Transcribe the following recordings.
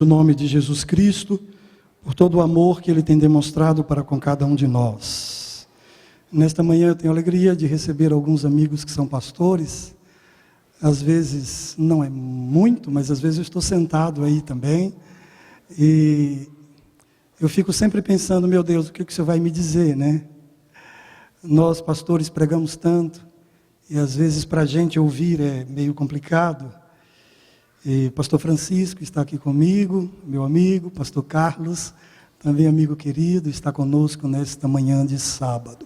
No nome de Jesus Cristo, por todo o amor que Ele tem demonstrado para com cada um de nós. Nesta manhã eu tenho a alegria de receber alguns amigos que são pastores. Às vezes, não é muito, mas às vezes eu estou sentado aí também. E eu fico sempre pensando, meu Deus, o que o Senhor vai me dizer, né? Nós, pastores, pregamos tanto, e às vezes para a gente ouvir é meio complicado. E pastor Francisco está aqui comigo, meu amigo, pastor Carlos, também amigo querido, está conosco nesta manhã de sábado.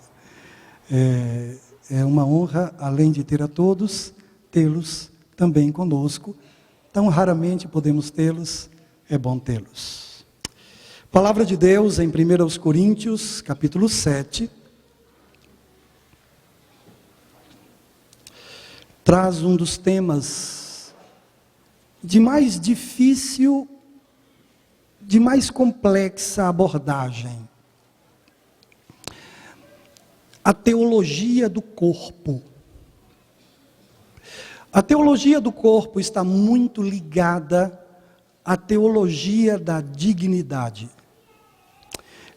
É uma honra, além de ter a todos, tê-los também conosco. Tão raramente podemos tê-los, é bom tê-los. Palavra de Deus em 1 Coríntios, capítulo 7. Traz um dos temas de mais difícil, de mais complexa abordagem. A teologia do corpo. A teologia do corpo está muito ligada à teologia da dignidade.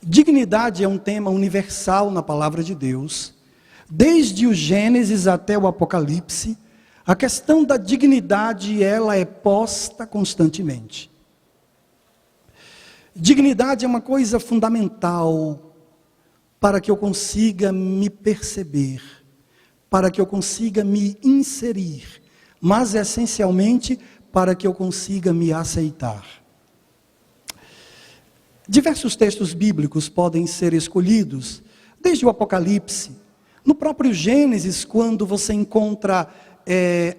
Dignidade é um tema universal na palavra de Deus. Desde o Gênesis até o Apocalipse, a questão da dignidade, ela é posta constantemente. Dignidade é uma coisa fundamental para que eu consiga me perceber, para que eu consiga me inserir, mas essencialmente para que eu consiga me aceitar. Diversos textos bíblicos podem ser escolhidos, desde o Apocalipse, no próprio Gênesis, quando você encontra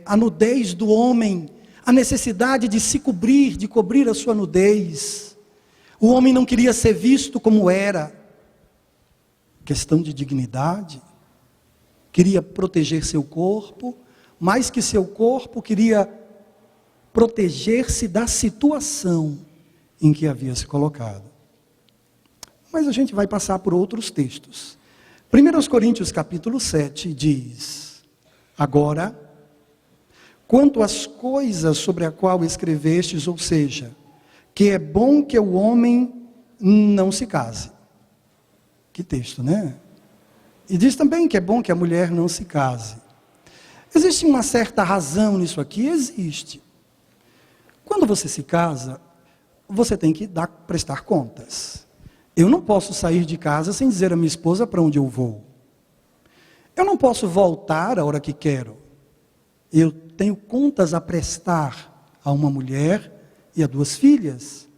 a nudez do homem, a necessidade de se cobrir, de cobrir a sua nudez. O homem não queria ser visto como era. Questão de dignidade. Queria proteger seu corpo, mais que seu corpo, queria proteger-se da situação em que havia se colocado. Mas a gente vai passar por outros textos. 1 Coríntios capítulo 7 diz: agora, quanto às coisas sobre a qual escrevestes, ou seja, que é bom que o homem não se case. Que texto, né? E diz também que é bom que a mulher não se case. Existe uma certa razão nisso aqui? Existe. Quando você se casa, você tem que prestar contas. Eu não posso sair de casa sem dizer à minha esposa para onde eu vou. Eu não posso voltar a hora que quero. Eu tenho contas a prestar a uma mulher e a 2 filhas.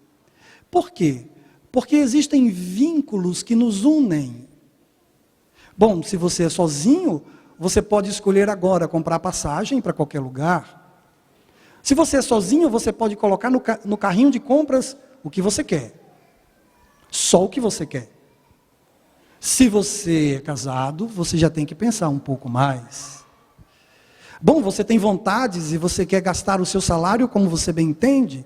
Por quê? Porque existem vínculos que nos unem. Bom, se você é sozinho, você pode escolher agora comprar passagem para qualquer lugar. Se você é sozinho, você pode colocar no carrinho de compras o que você quer. Só o que você quer. Se você é casado, você já tem que pensar um pouco mais. Bom, você tem vontades e você quer gastar o seu salário como você bem entende,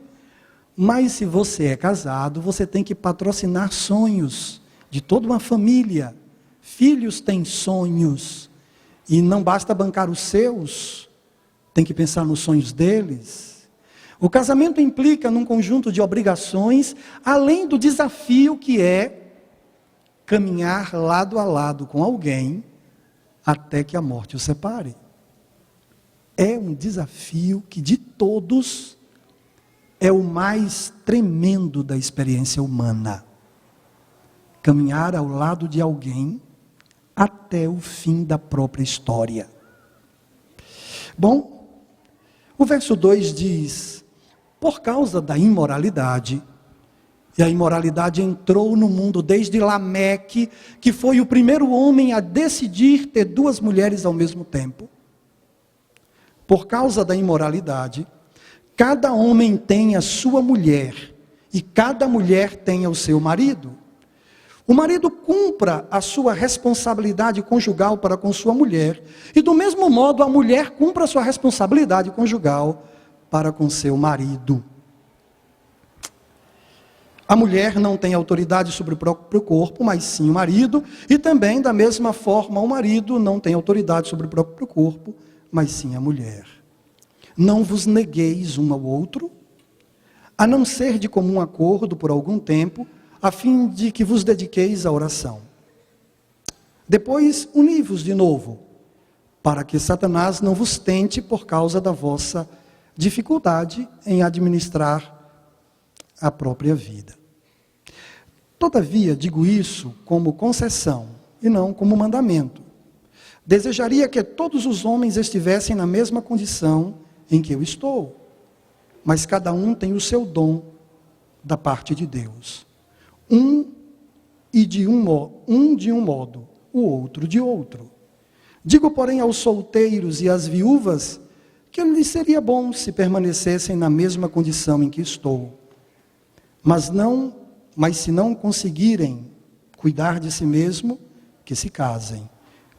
mas se você é casado, você tem que patrocinar sonhos de toda uma família. Filhos têm sonhos e não basta bancar os seus, tem que pensar nos sonhos deles. O casamento implica num conjunto de obrigações, além do desafio que é caminhar lado a lado com alguém até que a morte o separe. É um desafio que de todos é o mais tremendo da experiência humana. Caminhar ao lado de alguém até o fim da própria história. Bom, o verso 2 diz: por causa da imoralidade, e a imoralidade entrou no mundo desde Lameque, que foi o primeiro homem a decidir ter 2 mulheres ao mesmo tempo. Por causa da imoralidade, cada homem tem a sua mulher, e cada mulher tem o seu marido. O marido cumpra a sua responsabilidade conjugal para com sua mulher, e do mesmo modo a mulher cumpra a sua responsabilidade conjugal para com seu marido. A mulher não tem autoridade sobre o próprio corpo, mas sim o marido, e também da mesma forma o marido não tem autoridade sobre o próprio corpo, mas sim a mulher. Não vos negueis um ao outro, a não ser de comum acordo por algum tempo, a fim de que vos dediqueis à oração. Depois, uni-vos de novo, para que Satanás não vos tente por causa da vossa dificuldade em administrar a própria vida. Todavia, digo isso como concessão e não como mandamento. Desejaria que todos os homens estivessem na mesma condição em que eu estou, mas cada um tem o seu dom da parte de Deus. De um modo, o outro de outro. Digo, porém, aos solteiros e às viúvas que lhes seria bom se permanecessem na mesma condição em que estou. Mas se não conseguirem cuidar de si mesmo, que se casem,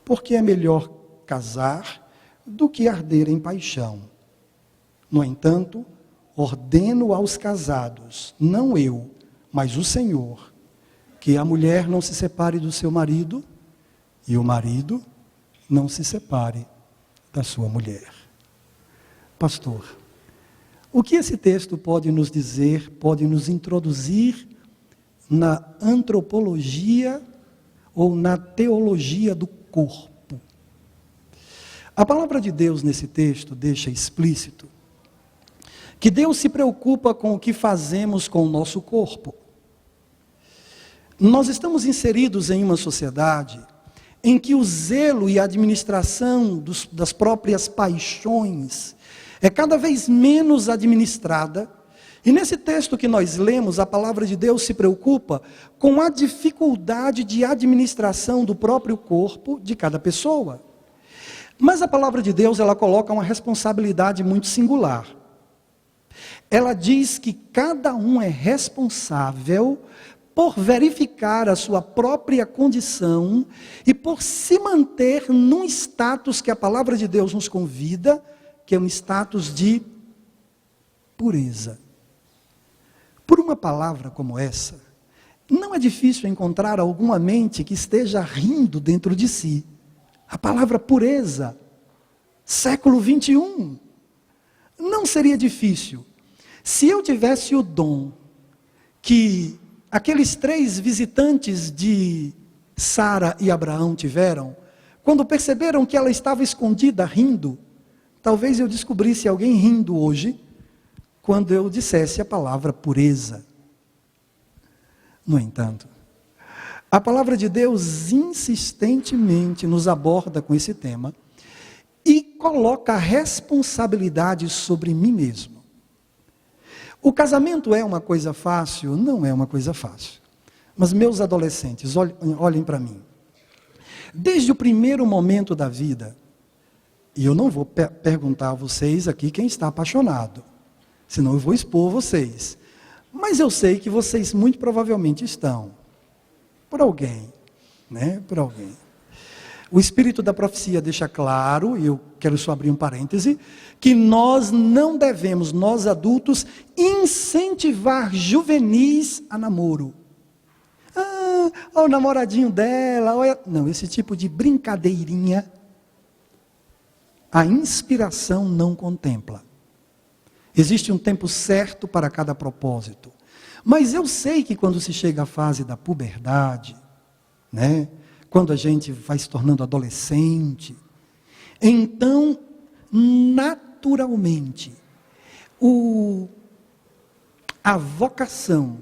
porque é melhor casar do que arder em paixão. No entanto, ordeno aos casados, não eu, mas o Senhor, que a mulher não se separe do seu marido e o marido não se separe da sua mulher. Pastor, o que esse texto pode nos dizer, pode nos introduzir na antropologia ou na teologia do corpo? A palavra de Deus nesse texto deixa explícito que Deus se preocupa com o que fazemos com o nosso corpo. Nós estamos inseridos em uma sociedade em que o zelo e a administração das próprias paixões é cada vez menos administrada. E nesse texto que nós lemos, a palavra de Deus se preocupa com a dificuldade de administração do próprio corpo de cada pessoa. Mas a palavra de Deus, ela coloca uma responsabilidade muito singular. Ela diz que cada um é responsável por verificar a sua própria condição e por se manter num status que a palavra de Deus nos convida, que é um status de pureza. Por uma palavra como essa, não é difícil encontrar alguma mente que esteja rindo dentro de si. A palavra pureza, século 21, não seria difícil. Se eu tivesse o dom que aqueles 3 visitantes de Sara e Abraão tiveram, quando perceberam que ela estava escondida rindo, talvez eu descobrisse alguém rindo hoje, quando eu dissesse a palavra pureza. No entanto, a palavra de Deus insistentemente nos aborda com esse tema e coloca a responsabilidade sobre mim mesmo. O casamento é uma coisa fácil? Não é uma coisa fácil. Mas meus adolescentes, olhem para mim. Desde o primeiro momento da vida, e eu não vou perguntar a vocês aqui quem está apaixonado, senão eu vou expor vocês. Mas eu sei que vocês muito provavelmente estão. Por alguém, né? Por alguém. O Espírito da profecia deixa claro, e eu quero só abrir um parêntese, que nós não devemos, nós adultos, incentivar juvenis a namoro. O namoradinho dela, olha... Não, esse tipo de brincadeirinha, a inspiração não contempla. Existe um tempo certo para cada propósito. Mas eu sei que quando se chega à fase da puberdade, né? Quando a gente vai se tornando adolescente, então, naturalmente, a vocação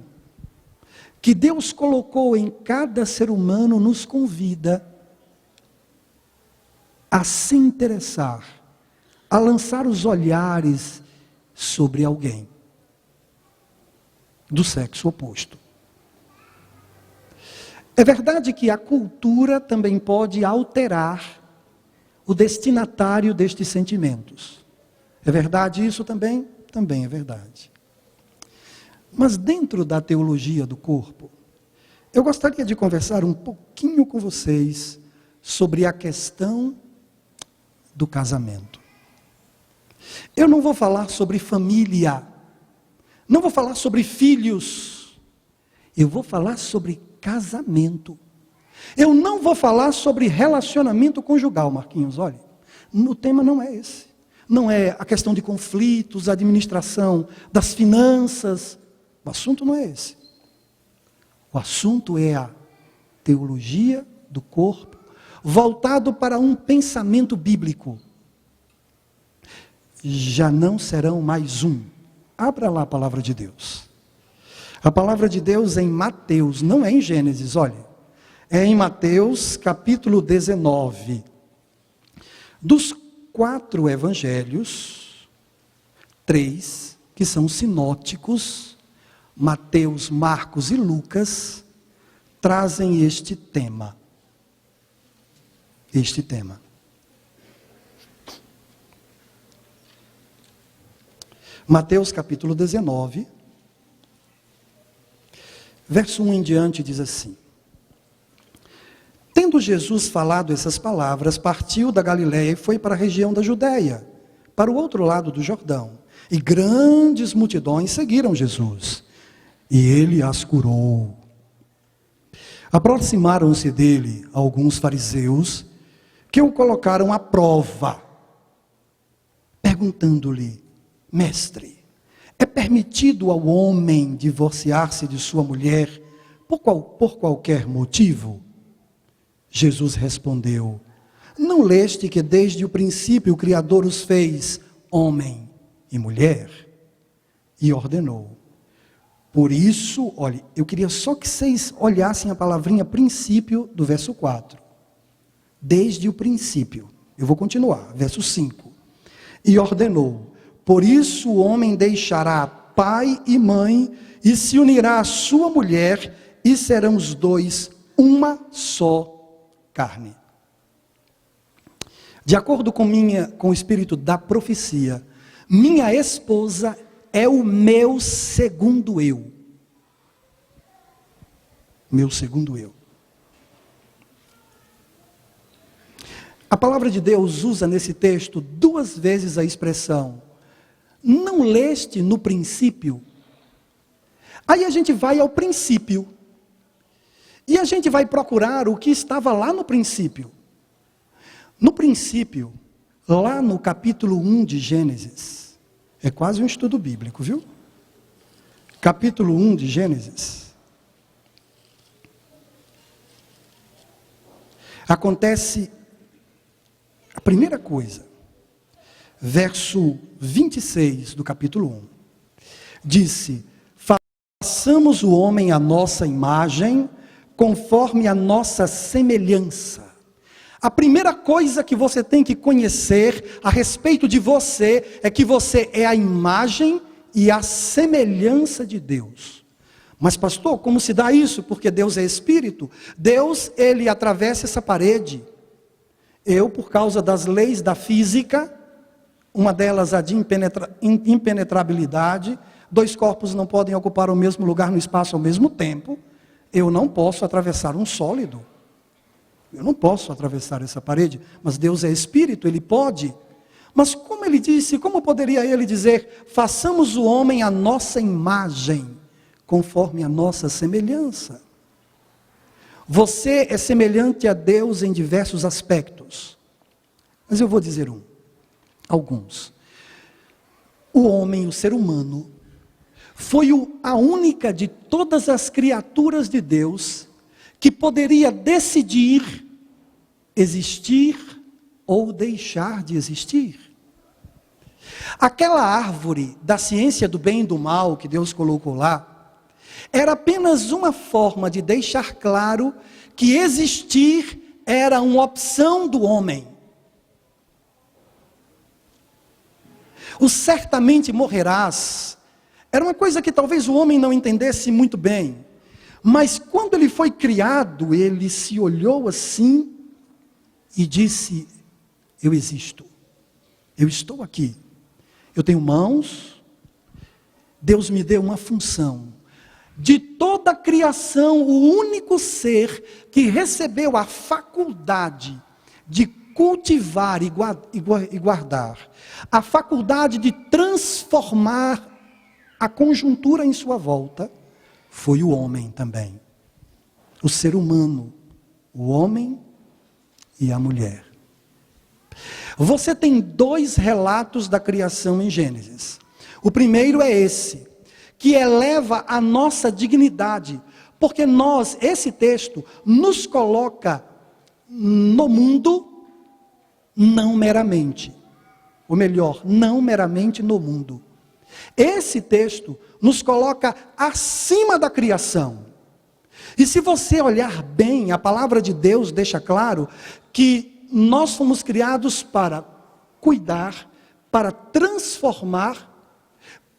que Deus colocou em cada ser humano nos convida a se interessar, a lançar os olhares sobre alguém do sexo oposto. É verdade que a cultura também pode alterar o destinatário destes sentimentos. É verdade isso também? Também é verdade. Mas dentro da teologia do corpo, eu gostaria de conversar um pouquinho com vocês sobre a questão do casamento. Eu não vou falar sobre família, não vou falar sobre filhos, eu vou falar sobre casamento. Eu não vou falar sobre relacionamento conjugal, Marquinhos, olha, o tema não é esse. não é a questão de conflitos, a administração das finanças. O assunto não é esse. O assunto é a teologia do corpo, voltado para um pensamento bíblico. Já não serão mais um. Abra lá a palavra de Deus. A palavra de Deus é em Mateus, não é em Gênesis, olha. É em Mateus capítulo 19. Dos 4 evangelhos, 3, que são sinóticos, Mateus, Marcos e Lucas, trazem este tema. Mateus capítulo 19, verso 1 em diante diz assim: Tendo Jesus falado essas palavras, partiu da Galiléia e foi para a região da Judéia, para o outro lado do Jordão. E grandes multidões seguiram Jesus, e ele as curou. Aproximaram-se dele alguns fariseus, que o colocaram à prova, perguntando-lhe: Mestre, é permitido ao homem divorciar-se de sua mulher por qualquer motivo? Jesus respondeu: Não leste que desde o princípio o Criador os fez homem e mulher? E ordenou. Por isso, olhe, eu queria só que vocês olhassem a palavrinha princípio do verso 4. Desde o princípio. Eu vou continuar, verso 5. E ordenou: Por isso o homem deixará pai e mãe e se unirá à sua mulher, e serão os dois uma só carne. De acordo com o espírito da profecia, minha esposa é o meu segundo eu. Meu segundo eu. A palavra de Deus usa nesse texto 2 vezes a expressão: não leste no princípio? Aí a gente vai ao princípio. E a gente vai procurar o que estava lá no princípio. No princípio, lá no capítulo 1 de Gênesis, é quase um estudo bíblico, viu? Capítulo 1 de Gênesis. Acontece a primeira coisa. Verso 26 do capítulo 1. Disse: Façamos o homem à nossa imagem, conforme a nossa semelhança. A primeira coisa que você tem que conhecer a respeito de você é que você é a imagem e a semelhança de Deus. Mas pastor, como se dá isso? Porque Deus é espírito. Deus, ele atravessa essa parede. Eu, por causa das leis da física, uma delas a de impenetrabilidade, 2 corpos não podem ocupar o mesmo lugar no espaço ao mesmo tempo. Eu não posso atravessar um sólido. Eu não posso atravessar essa parede, mas Deus é espírito, ele pode. Mas como ele disse, como poderia ele dizer: façamos o homem à nossa imagem, conforme a nossa semelhança? Você é semelhante a Deus em diversos aspectos. Mas eu vou dizer alguns. O homem, o ser humano, foi a única de todas as criaturas de Deus que poderia decidir existir ou deixar de existir. Aquela árvore da ciência do bem e do mal que Deus colocou lá, era apenas uma forma de deixar claro que existir era uma opção do homem. O certamente morrerás era uma coisa que talvez o homem não entendesse muito bem. Mas quando ele foi criado, ele se olhou assim e disse: eu existo, eu estou aqui, eu tenho mãos, Deus me deu uma função. De toda a criação, o único ser que recebeu a faculdade de cultivar e guardar, a faculdade de transformar a conjuntura em sua volta, foi o homem também. O ser humano, o homem e a mulher. Você tem 2 relatos da criação em Gênesis. O primeiro é esse, que eleva a nossa dignidade, porque esse texto nos coloca no mundo não meramente. Ou melhor, não meramente no mundo. Esse texto nos coloca acima da criação. E se você olhar bem, a palavra de Deus deixa claro que nós fomos criados para cuidar, para transformar,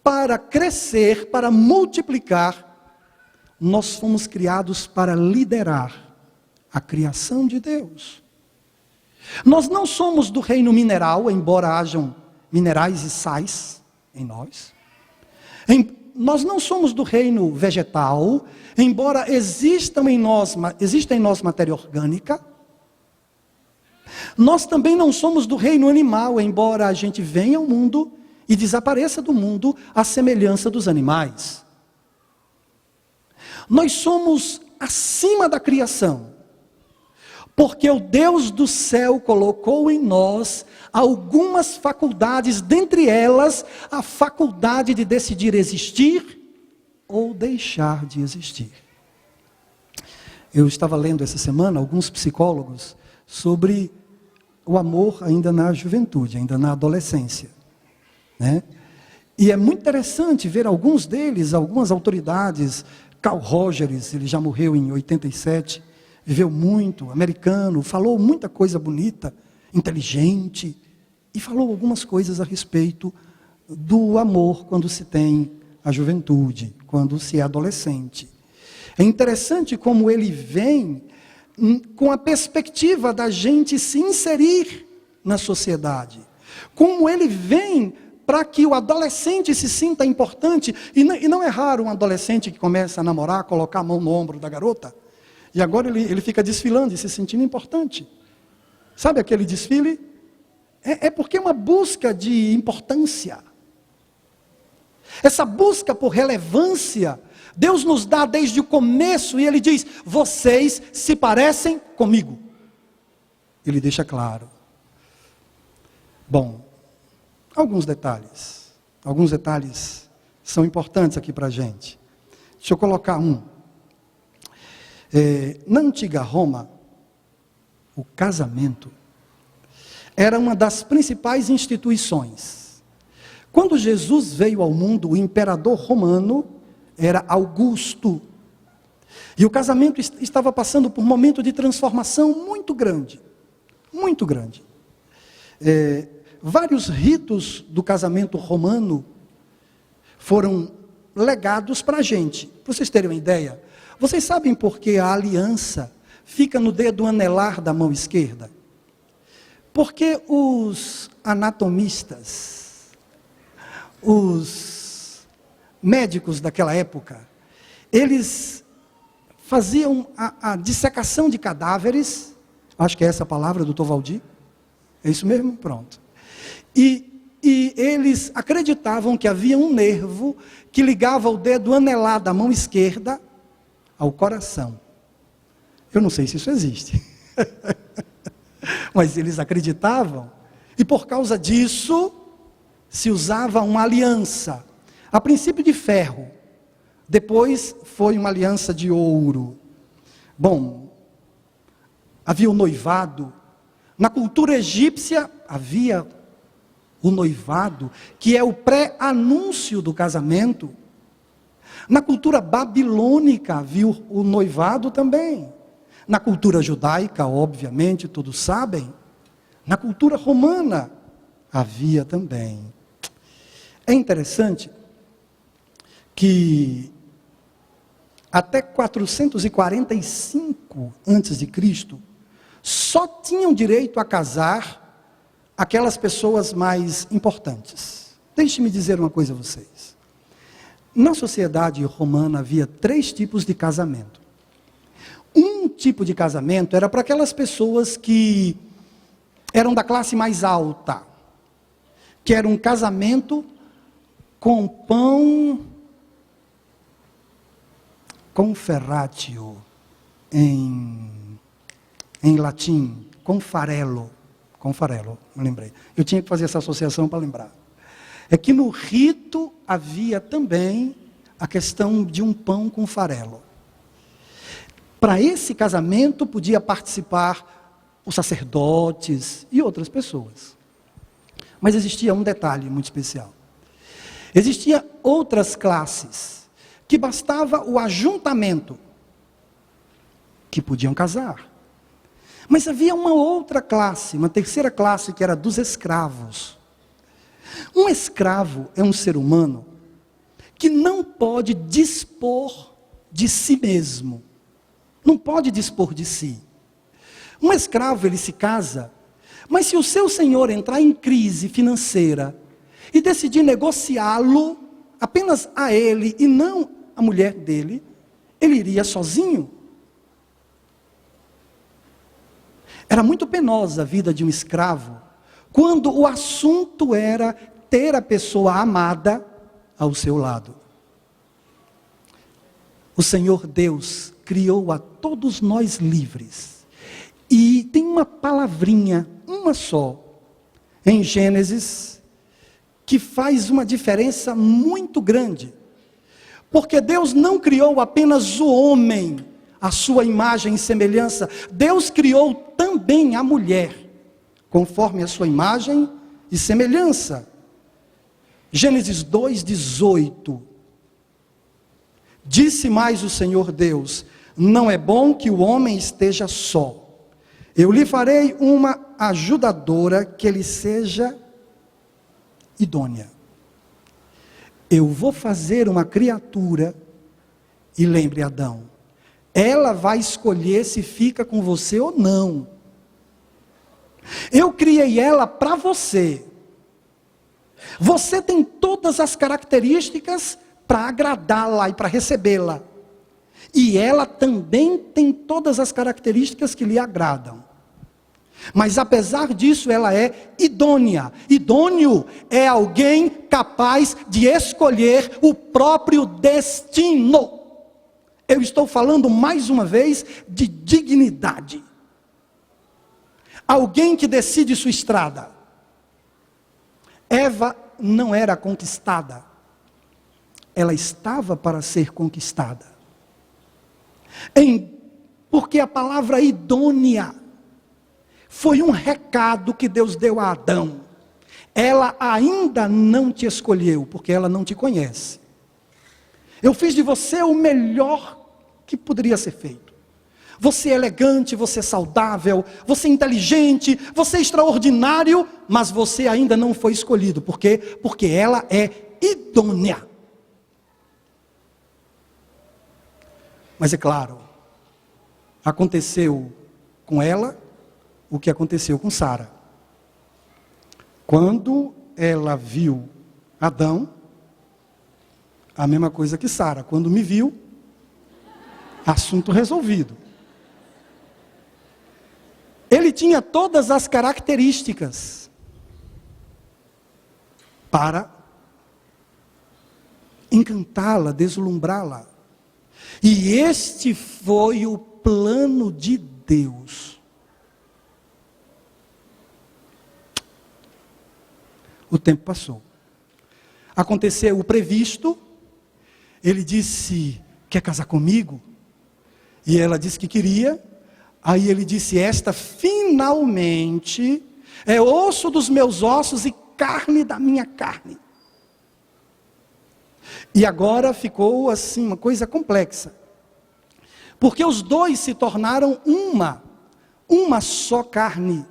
para crescer, para multiplicar. Nós fomos criados para liderar a criação de Deus. Nós não somos do reino mineral, embora hajam minerais e sais em nós. Nós não somos do reino vegetal, embora exista em nós matéria orgânica. Nós também não somos do reino animal, embora a gente venha ao mundo e desapareça do mundo à semelhança dos animais. Nós somos acima da criação, porque o Deus do céu colocou em nós algumas faculdades, dentre elas a faculdade de decidir existir ou deixar de existir. Eu estava lendo essa semana alguns psicólogos sobre o amor ainda na juventude, ainda na adolescência, né? E é muito interessante ver alguns deles, algumas autoridades. Carl Rogers, ele já morreu em 87, viveu muito, americano, falou muita coisa bonita, inteligente, e falou algumas coisas a respeito do amor quando se tem a juventude, quando se é adolescente. É interessante como ele vem com a perspectiva da gente se inserir na sociedade. Como ele vem para que o adolescente se sinta importante. E não é raro um adolescente que começa a namorar, colocar a mão no ombro da garota, e agora ele fica desfilando e se sentindo importante. Sabe aquele desfile? É porque é uma busca de importância. Essa busca por relevância, Deus nos dá desde o começo, e Ele diz: vocês se parecem comigo. Ele deixa claro. Bom, alguns detalhes são importantes aqui para a gente. Deixa eu colocar um. Na antiga Roma, o casamento era uma das principais instituições. Quando Jesus veio ao mundo, o imperador romano era Augusto. E o casamento estava passando por um momento de transformação muito grande. Muito grande. Vários ritos do casamento romano foram legados para a gente. Para vocês terem uma ideia, vocês sabem por que a aliança fica no dedo anelar da mão esquerda? Porque os anatomistas, os médicos daquela época, eles faziam a dissecação de cadáveres, acho que é essa a palavra, doutor Valdir, é isso mesmo? Pronto. E eles acreditavam que havia um nervo que ligava o dedo anelar da mão esquerda ao coração. Eu não sei se isso existe. Mas eles acreditavam. E por causa disso, se usava uma aliança. A princípio de ferro. Depois foi uma aliança de ouro. Bom, havia o noivado. Na cultura egípcia, havia o noivado, que é o pré-anúncio do casamento. Na cultura babilônica, havia o noivado também. Na cultura judaica, obviamente, todos sabem. Na cultura romana, havia também. É interessante que até 445 a.C., só tinham direito a casar aquelas pessoas mais importantes. Deixe-me dizer uma coisa a vocês. Na sociedade romana havia 3 tipos de casamento. Um tipo de casamento era para aquelas pessoas que eram da classe mais alta, que era um casamento com pão conferratio, em latim, confarello, com farelo, me lembrei. Eu tinha que fazer essa associação para lembrar. É que no rito havia também a questão de um pão com farelo. Para esse casamento podia participar os sacerdotes e outras pessoas. Mas existia um detalhe muito especial. Existiam outras classes que bastava o ajuntamento, que podiam casar. Mas havia uma outra classe, uma terceira classe, que era dos escravos. Um escravo é um ser humano que não pode dispor de si mesmo. Não pode dispor de si. Um escravo, ele se casa, mas se o seu senhor entrar em crise financeira e decidir negociá-lo apenas a ele e não a mulher dele, ele iria sozinho. Era muito penosa a vida de um escravo, quando o assunto era ter a pessoa amada ao seu lado. O Senhor Deus criou a todos nós livres. E tem uma palavrinha, uma só, em Gênesis, que faz uma diferença muito grande. Porque Deus não criou apenas o homem, a sua imagem e semelhança. Deus criou também a mulher, conforme a sua imagem e semelhança. Gênesis 2:18. Disse mais o Senhor Deus: não é bom que o homem esteja só. Eu lhe farei uma ajudadora que lhe seja idônea. Eu vou fazer uma criatura, e lembre Adão, ela vai escolher se fica com você ou não. Eu criei ela para você. Você tem todas as características para agradá-la e para recebê-la. E ela também tem todas as características que lhe agradam. Mas apesar disso, ela é idônea. Idôneo é alguém capaz de escolher o próprio destino. Eu estou falando mais uma vez de dignidade. Alguém que decide sua estrada. Eva não era conquistada. Ela estava para ser conquistada. Porque a palavra idônea foi um recado que Deus deu a Adão. Ela ainda não te escolheu, porque ela não te conhece. Eu fiz de você o melhor que poderia ser feito. Você é elegante, você é saudável, você é inteligente, você é extraordinário, mas você ainda não foi escolhido. Por quê? Porque ela é idônea. Mas é claro, aconteceu com ela o que aconteceu com Sara. Quando ela viu Adão, a mesma coisa que Sara, quando me viu, assunto resolvido. Ele tinha todas as características para encantá-la, deslumbrá-la. E este foi o plano de Deus. O tempo passou. Aconteceu o previsto. Ele disse: quer casar comigo? E ela disse que queria. Aí ele disse: esta finalmente é osso dos meus ossos e carne da minha carne. E agora ficou assim uma coisa complexa. Porque os dois se tornaram uma só carne.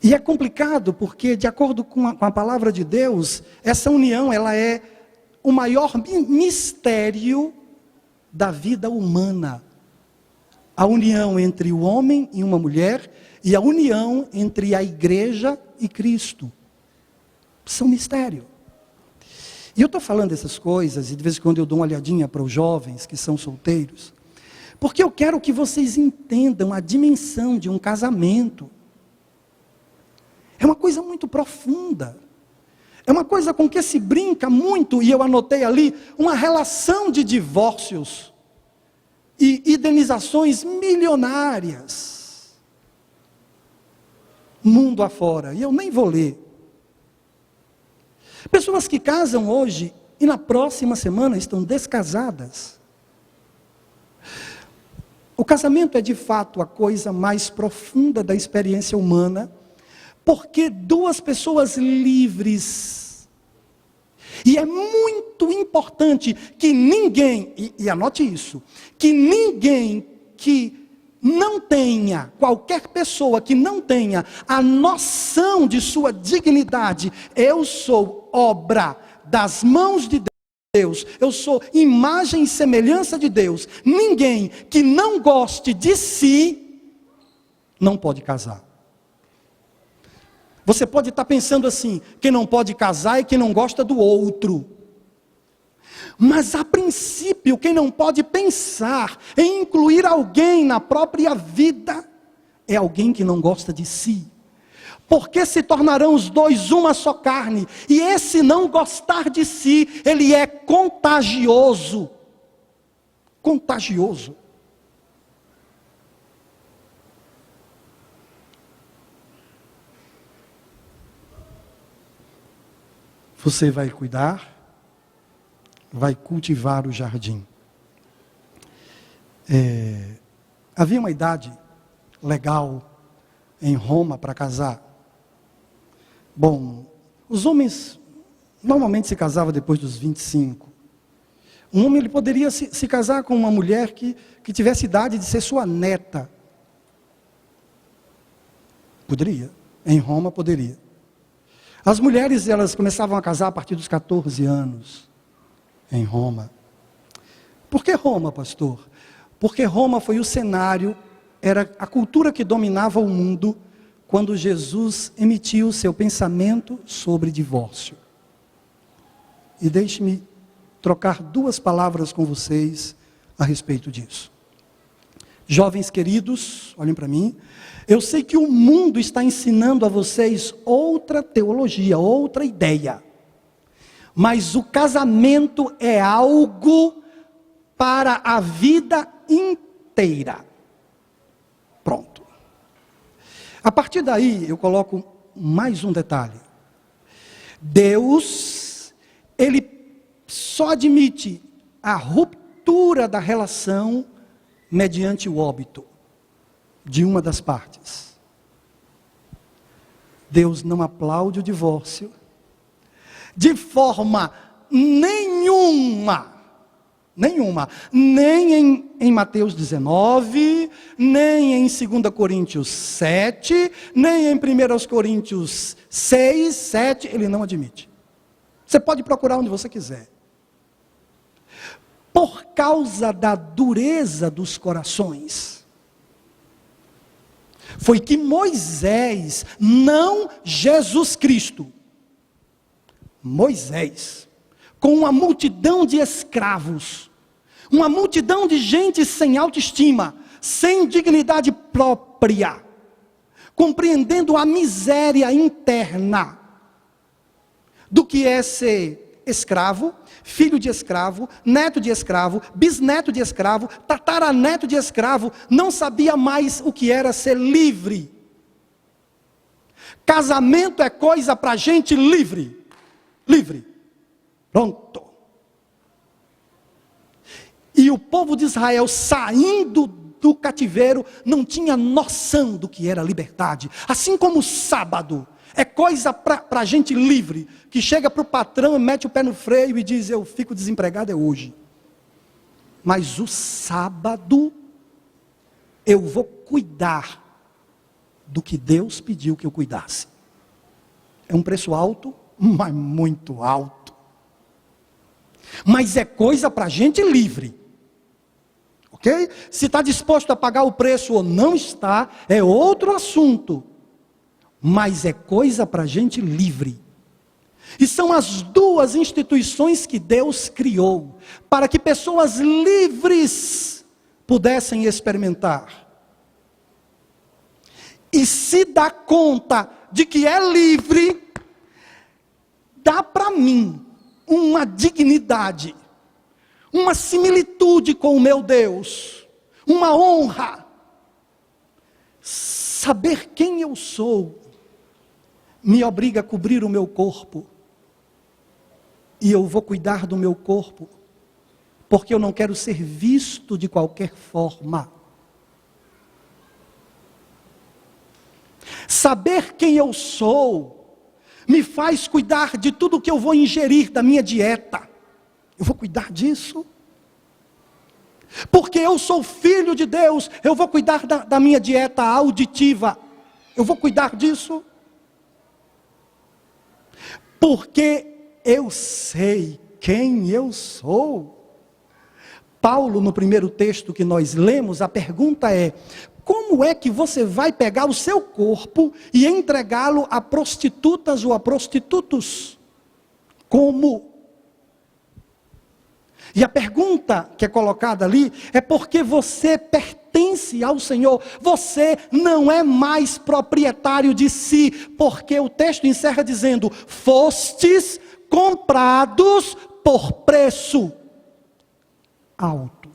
E é complicado porque, de acordo com a palavra de Deus, essa união ela é o maior mistério da vida humana. A união entre o homem e uma mulher e a união entre a igreja e Cristo. São mistério. E eu estou falando essas coisas, e de vez em quando eu dou uma olhadinha para os jovens que são solteiros, porque eu quero que vocês entendam a dimensão de um casamento. É uma coisa muito profunda. É uma coisa com que se brinca muito, e eu anotei ali, uma relação de divórcios e indenizações milionárias. mundo afora, e eu nem vou ler. Pessoas que casam hoje e na próxima semana estão descasadas. O casamento é de fato a coisa mais profunda da experiência humana, porque duas pessoas livres. E é muito importante que ninguém, e anote isso, que ninguém que não tenha, qualquer pessoa que não tenha a noção de sua dignidade, eu sou obra das mãos de Deus, eu sou imagem e semelhança de Deus, ninguém que não goste de si, não pode casar. Você pode estar pensando assim, quem não pode casar é quem não gosta do outro. Mas a princípio, quem não pode pensar em incluir alguém na própria vida, é alguém que não gosta de si. Porque se tornarão os dois uma só carne, e esse não gostar de si, ele é contagioso. Contagioso. Você vai cuidar, vai cultivar o jardim. Havia uma idade legal em Roma para casar. Bom, os homens normalmente se casavam depois dos 25. Um homem ele poderia se casar com uma mulher que tivesse idade de ser sua neta. Poderia. Em Roma poderia. As mulheres elas começavam a casar a partir dos 14 anos. Em Roma. Por que Roma, pastor? Porque Roma foi o cenário, era a cultura que dominava o mundo quando Jesus emitiu seu pensamento sobre divórcio. E deixe-me trocar duas palavras com vocês a respeito disso. Jovens queridos, olhem para mim. Eu sei que o mundo está ensinando a vocês outra teologia, outra ideia. Mas o casamento é algo para a vida inteira. Pronto. A partir daí, eu coloco mais um detalhe. Deus, Ele só admite a ruptura da relação mediante o óbito de uma das partes. Deus não aplaude o divórcio de forma nenhuma, nem em Mateus 19, nem em 2 Coríntios 7, nem em 1 Coríntios 6, 7, ele não admite. Você pode procurar onde você quiser. Por causa da dureza dos corações, foi que Moisés, não Jesus Cristo, Moisés, com uma multidão de escravos, uma multidão de gente sem autoestima, sem dignidade própria, compreendendo a miséria interna do que é ser escravo, filho de escravo, neto de escravo, bisneto de escravo, tataraneto de escravo, não sabia mais o que era ser livre. Casamento é coisa para gente livre. Livre. Pronto. E o povo de Israel, saindo do cativeiro, não tinha noção do que era liberdade. Assim como o sábado é coisa para gente livre, que chega para o patrão, mete o pé no freio e diz, eu fico desempregado, é hoje. Mas o sábado, eu vou cuidar do que Deus pediu que eu cuidasse. É um preço alto, mas muito alto. Mas é coisa para gente livre. Ok? Se está disposto a pagar o preço ou não está, é outro assunto. Mas é coisa para gente livre. E são as duas instituições que Deus criou, para que pessoas livres pudessem experimentar. E se dá conta de que é livre, dá para mim uma dignidade, uma similitude com o meu Deus, uma honra, saber quem eu sou, me obriga a cobrir o meu corpo. E eu vou cuidar do meu corpo, porque eu não quero ser visto de qualquer forma. Saber quem eu sou me faz cuidar de tudo que eu vou ingerir da minha dieta. Eu vou cuidar disso. Porque eu sou filho de Deus, eu vou cuidar da minha dieta auditiva. Eu vou cuidar disso. Porque eu sei quem eu sou. Paulo, no primeiro texto que nós lemos, a pergunta é: como é que você vai pegar o seu corpo e entregá-lo a prostitutas ou a prostitutos? Como? E a pergunta que é colocada ali é porque você pertence ao Senhor. Você não é mais proprietário de si, porque o texto encerra dizendo: fostes comprados por preço alto.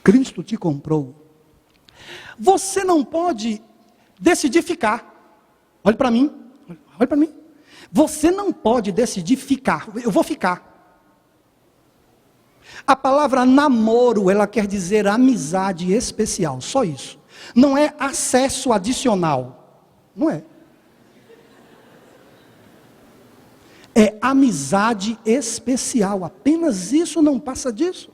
Cristo te comprou. Você não pode decidir ficar. Olhe para mim. Olhe para mim. Você não pode decidir ficar. Eu vou ficar. A palavra namoro, ela quer dizer amizade especial. Só isso. Não é acesso adicional. Não é. É amizade especial. Apenas isso, não passa disso.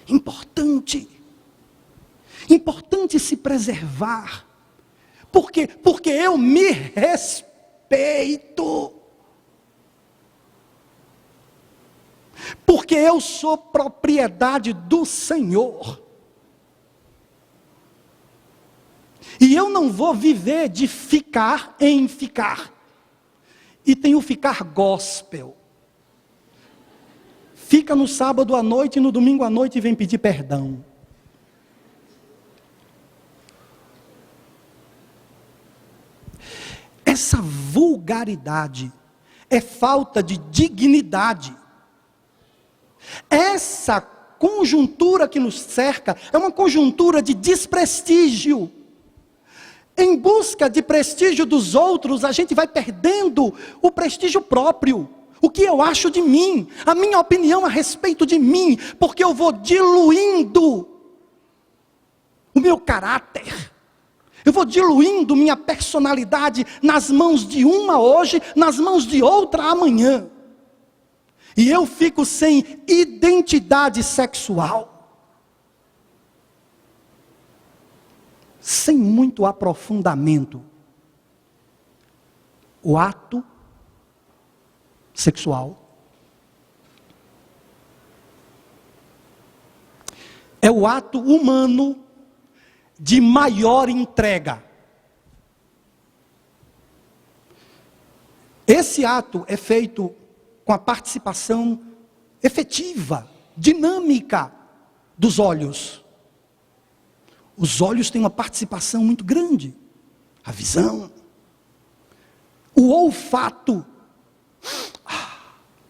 Importante. Importante se preservar. Por quê? Porque eu me respeito. Porque eu sou propriedade do Senhor. E eu não vou viver de ficar em ficar. E tem o ficar gospel. Fica no sábado à noite e no domingo à noite e vem pedir perdão. Essa vulgaridade é falta de dignidade. Essa conjuntura que nos cerca é uma conjuntura de desprestígio. Em busca de prestígio dos outros, a gente vai perdendo o prestígio próprio. O que eu acho de mim, a minha opinião a respeito de mim, porque eu vou diluindo o meu caráter. Eu vou diluindo minha personalidade nas mãos de uma hoje, nas mãos de outra amanhã. E eu fico sem identidade sexual. Sem muito aprofundamento. O ato sexual é o ato humano de maior entrega. Esse ato é feito com a participação efetiva, dinâmica dos olhos. Os olhos têm uma participação muito grande. A visão. O olfato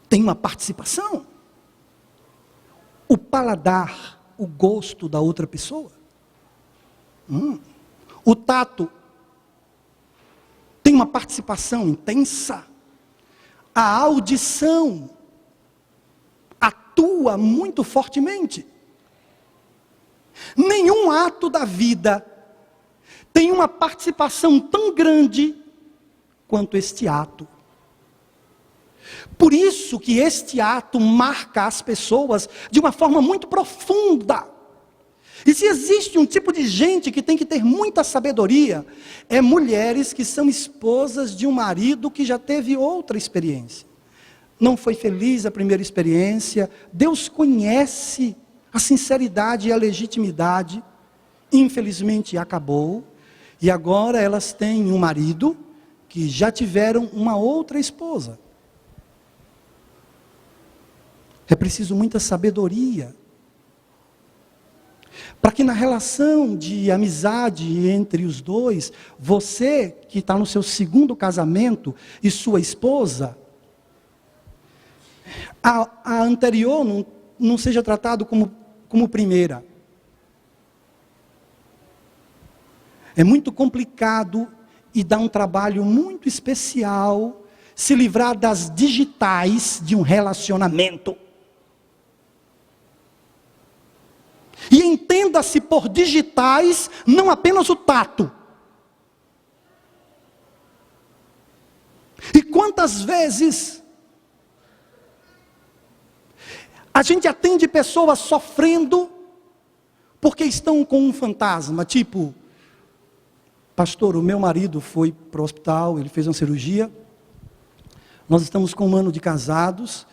tem uma participação. O paladar, o gosto da outra pessoa. O tato tem uma participação intensa. A audição atua muito fortemente. Nenhum ato da vida tem uma participação tão grande quanto este ato. Por isso que este ato marca as pessoas de uma forma muito profunda. E se existe um tipo de gente que tem que ter muita sabedoria, é mulheres que são esposas de um marido que já teve outra experiência. Não foi feliz a primeira experiência. Deus conhece a sinceridade e a legitimidade. Infelizmente acabou. E agora elas têm um marido que já tiveram uma outra esposa. É preciso muita sabedoria para que na relação de amizade entre os dois, você que está no seu segundo casamento e sua esposa, a anterior não seja tratado como primeira. É muito complicado e dá um trabalho muito especial se livrar das digitais de um relacionamento. E entenda-se por digitais não apenas o tato. E quantas vezes a gente atende pessoas sofrendo porque estão com um fantasma, tipo, pastor, o meu marido foi para o hospital, ele fez uma cirurgia, nós estamos com 1 ano de casados,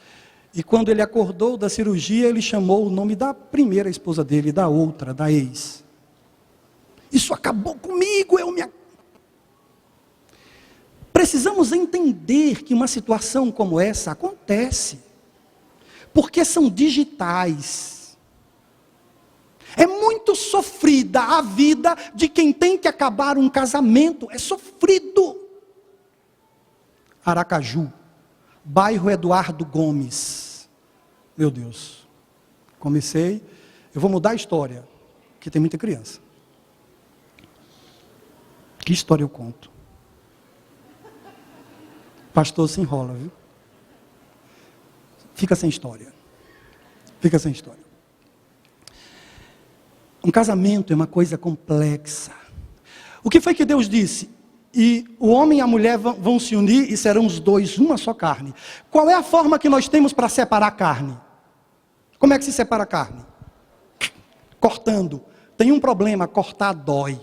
e quando ele acordou da cirurgia, ele chamou o nome da primeira esposa dele, da outra, da ex. Isso acabou comigo, Precisamos entender que uma situação como essa acontece, porque são digitais. É muito sofrida a vida de quem tem que acabar um casamento, é sofrido. Aracaju, bairro Eduardo Gomes. Meu Deus, eu vou mudar a história, porque tem muita criança. Que história eu conto? Pastor se enrola, viu? Fica sem história. Um casamento é uma coisa complexa. O que foi que Deus disse? E o homem e a mulher vão se unir e serão os dois uma só carne. Qual é a forma que nós temos para separar a carne? Como é que se separa a carne? Cortando. Tem um problema, cortar dói.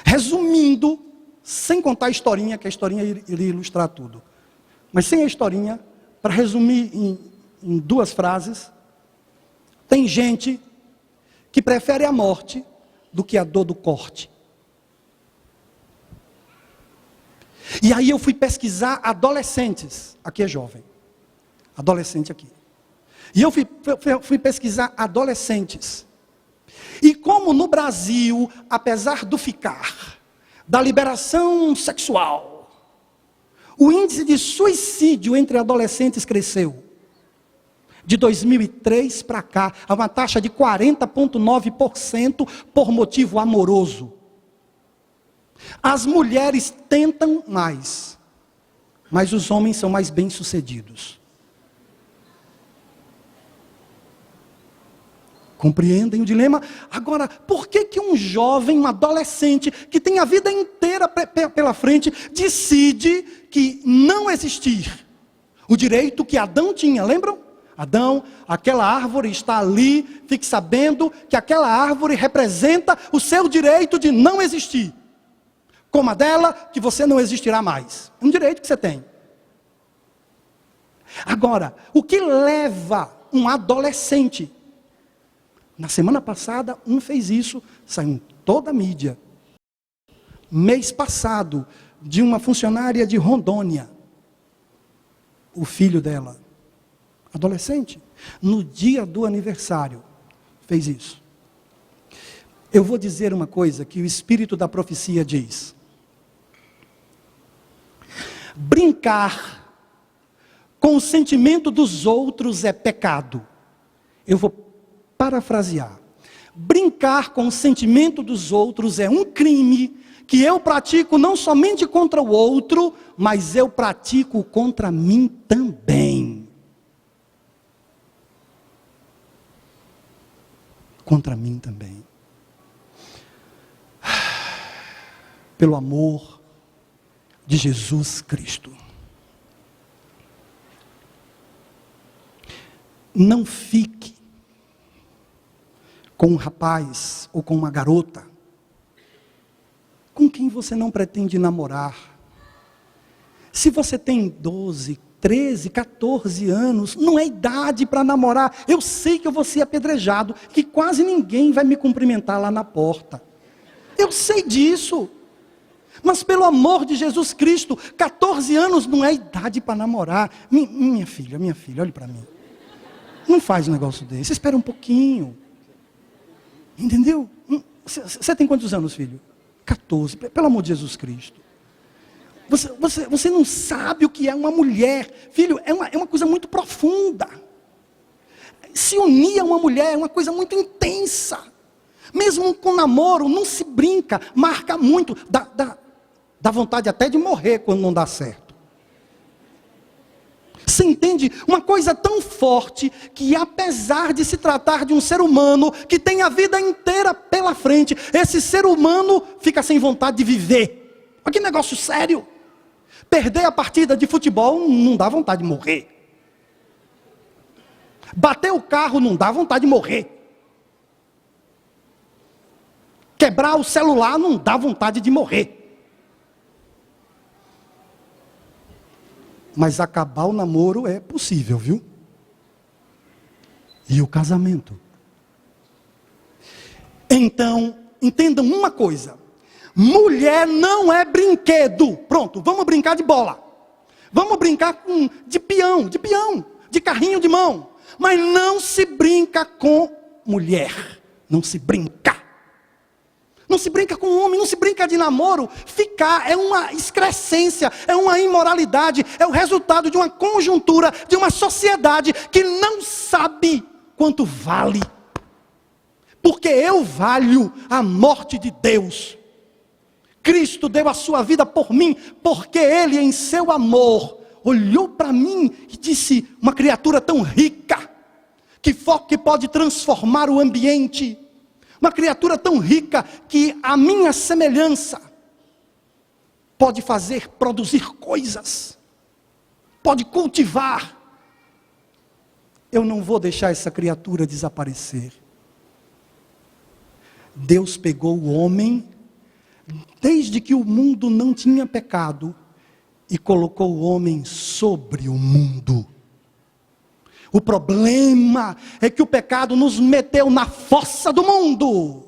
Resumindo, sem contar a historinha, que a historinha iria ilustrar tudo. Mas sem a historinha, para resumir em 2 frases, tem gente que prefere a morte do que a dor do corte. E aí eu fui pesquisar adolescentes, aqui é jovem, adolescente aqui. E eu fui pesquisar adolescentes. E como no Brasil, apesar do da liberação sexual, o índice de suicídio entre adolescentes cresceu. De 2003 para cá, há uma taxa de 40,9% por motivo amoroso. As mulheres tentam mais, mas os homens são mais bem-sucedidos. Compreendem o dilema? Agora, por que um jovem, um adolescente, que tem a vida inteira pela frente, decide que não existir o direito que Adão tinha, lembram? Adão, aquela árvore está ali, fique sabendo que aquela árvore representa o seu direito de não existir. Coma dela, que você não existirá mais. É um direito que você tem. Agora, o que leva um adolescente? Na semana passada, um fez isso, saiu em toda a mídia. Mês passado, de uma funcionária de Rondônia, o filho dela, adolescente, no dia do aniversário, fez isso. Eu vou dizer uma coisa que o Espírito da profecia diz. Brincar com o sentimento dos outros é pecado. Eu vou parafrasear. Brincar com o sentimento dos outros é um crime que eu pratico não somente contra o outro, mas eu pratico contra mim também. Contra mim também. Pelo amor de Jesus Cristo. Não fique com um rapaz ou com uma garota com quem você não pretende namorar. Se você tem 12, 13, 14 anos, não é idade para namorar. Eu sei que eu vou ser apedrejado, que quase ninguém vai me cumprimentar lá na porta. Eu sei disso. Mas pelo amor de Jesus Cristo, 14 anos não é idade para namorar. Minha filha, olhe para mim. Não faz um negócio desse, espera um pouquinho. Entendeu? Você tem quantos anos, filho? 14, pelo amor de Jesus Cristo. Você não sabe o que é uma mulher. Filho, é uma coisa muito profunda. Se unir a uma mulher é uma coisa muito intensa. Mesmo com namoro, não se brinca, marca muito, dá vontade até de morrer quando não dá certo. Você entende? Uma coisa tão forte que, apesar de se tratar de um ser humano que tem a vida inteira pela frente, esse ser humano fica sem vontade de viver. Olha que negócio sério. Perder a partida de futebol não dá vontade de morrer. Bater o carro não dá vontade de morrer. Quebrar o celular não dá vontade de morrer. Mas acabar o namoro é possível, viu? E o casamento? Então, entendam uma coisa. Mulher não é brinquedo. Pronto, vamos brincar de bola. Vamos brincar de peão, de carrinho de mão. Mas não se brinca com mulher. Não se brinca. Não se brinca com homem, não se brinca de namoro. Ficar é uma excrescência, é uma imoralidade, é o resultado de uma conjuntura, de uma sociedade que não sabe quanto vale. Porque eu valho a morte de Deus. Cristo deu a sua vida por mim, porque Ele em seu amor olhou para mim e disse, uma criatura tão rica, que pode transformar o ambiente. Uma criatura tão rica que a minha semelhança pode produzir coisas, pode cultivar. Eu não vou deixar essa criatura desaparecer. Deus pegou o homem, desde que o mundo não tinha pecado, e colocou o homem sobre o mundo. O problema é que o pecado nos meteu na fossa do mundo.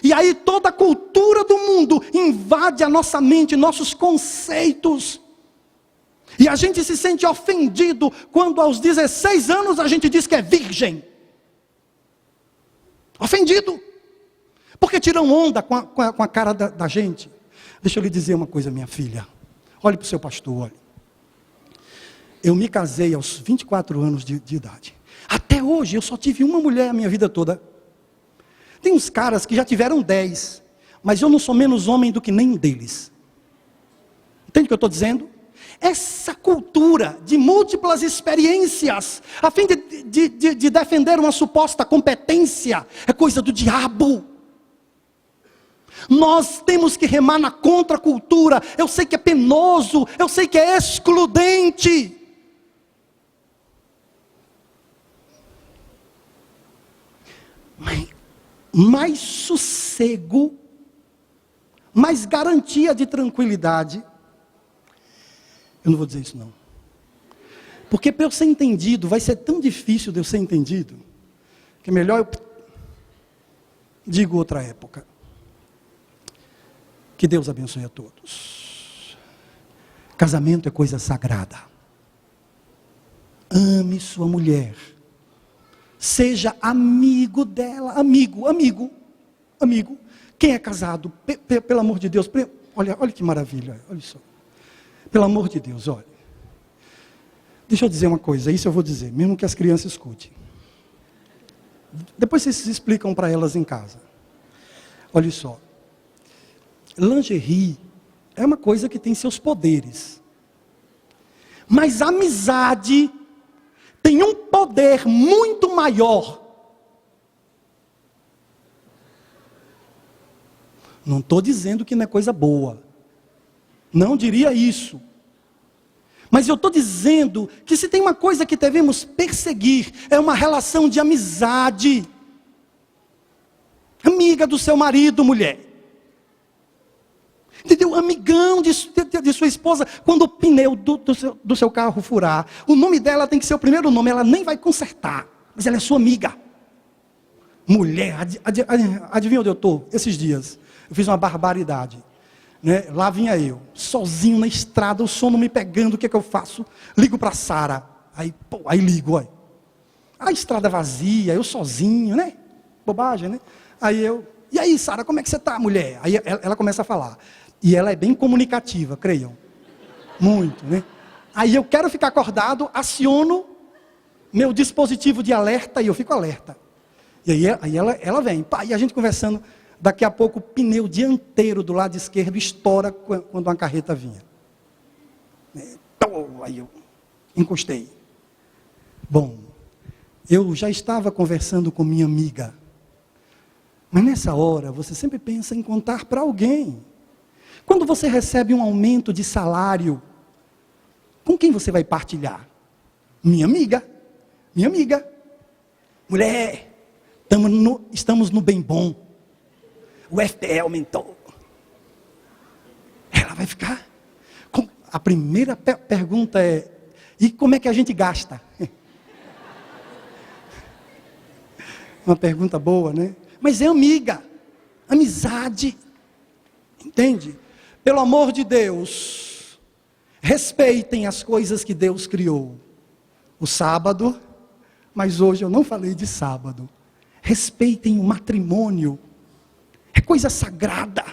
E aí toda a cultura do mundo invade a nossa mente, nossos conceitos. E a gente se sente ofendido quando aos 16 anos a gente diz que é virgem. Ofendido. Porque tiram onda com a cara da gente. Deixa eu lhe dizer uma coisa, minha filha. Olhe para o seu pastor, olhe. Eu me casei aos 24 anos de idade. Até hoje eu só tive uma mulher a minha vida toda. Tem uns caras que já tiveram 10. Mas eu não sou menos homem do que nenhum deles. Entende o que eu estou dizendo? Essa cultura de múltiplas experiências, a fim de defender uma suposta competência, é coisa do diabo. Nós temos que remar na contracultura. Eu sei que é penoso, eu sei que é excludente. Mais sossego, mais garantia de tranquilidade. Eu não vou dizer isso não. Porque para eu ser entendido, vai ser tão difícil de eu ser entendido, que é melhor eu digo outra época. Que Deus abençoe a todos. Casamento é coisa sagrada. Ame sua mulher. Seja amigo dela, amigo. Quem é casado, pelo amor de Deus, olha que maravilha, olha só. Pelo amor de Deus, olha. Deixa eu dizer uma coisa, isso eu vou dizer, mesmo que as crianças escutem. Depois vocês explicam para elas em casa. Olha só. Lingerie é uma coisa que tem seus poderes. Mas amizade tem um poder muito maior. Não estou dizendo que não é coisa boa. Não diria isso. Mas eu estou dizendo que se tem uma coisa que devemos perseguir, é uma relação de amizade. Amiga do seu marido, mulher. Entendeu? Amigão de sua esposa. Quando o pneu do seu carro furar, o nome dela tem que ser o primeiro nome. Ela nem vai consertar, mas ela é sua amiga. Mulher, adivinha onde eu estou? Esses dias, eu fiz uma barbaridade, né? Lá vinha eu, sozinho na estrada, o sono me pegando, o que é que eu faço? Ligo para Sara, aí ligo, olha. A estrada vazia, eu sozinho, né? Bobagem, né? E aí, Sara, como é que você está, mulher? Aí ela começa a falar. E ela é bem comunicativa, creiam. Muito, né? Aí eu quero ficar acordado, aciono meu dispositivo de alerta e eu fico alerta. E aí ela vem, pá, e a gente conversando, daqui a pouco o pneu dianteiro do lado esquerdo estoura quando uma carreta vinha. Aí eu encostei. Bom, eu já estava conversando com minha amiga, mas nessa hora você sempre pensa em contar para alguém. Quando você recebe um aumento de salário, com quem você vai partilhar? Minha amiga. Mulher, estamos no bem bom. O FPE aumentou. Ela vai ficar. A primeira pergunta é: e como é que a gente gasta? Uma pergunta boa, né? Mas é amiga, amizade, entende? Pelo amor de Deus, respeitem as coisas que Deus criou. O sábado, mas hoje eu não falei de sábado. Respeitem o matrimônio, é coisa sagrada.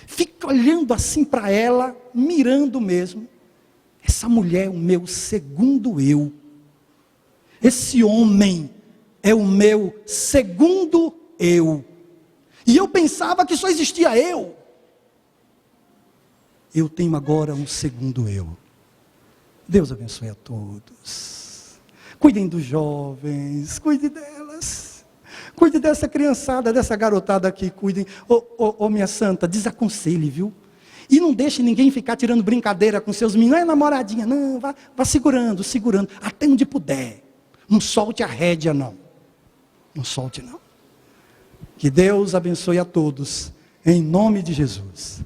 Fica olhando assim para ela, mirando mesmo. Essa mulher é o meu segundo eu. Esse homem é o meu segundo eu. E eu pensava que só existia eu. Eu tenho agora um segundo eu. Deus abençoe a todos. Cuidem dos jovens, cuide delas. Cuide dessa criançada, dessa garotada aqui, cuidem. Minha santa, desaconselhe, viu? E não deixe ninguém ficar tirando brincadeira com seus meninos. Não é namoradinha, não, vá segurando, até onde puder. Não solte a rédea, não. Não solte, não. Que Deus abençoe a todos, em nome de Jesus.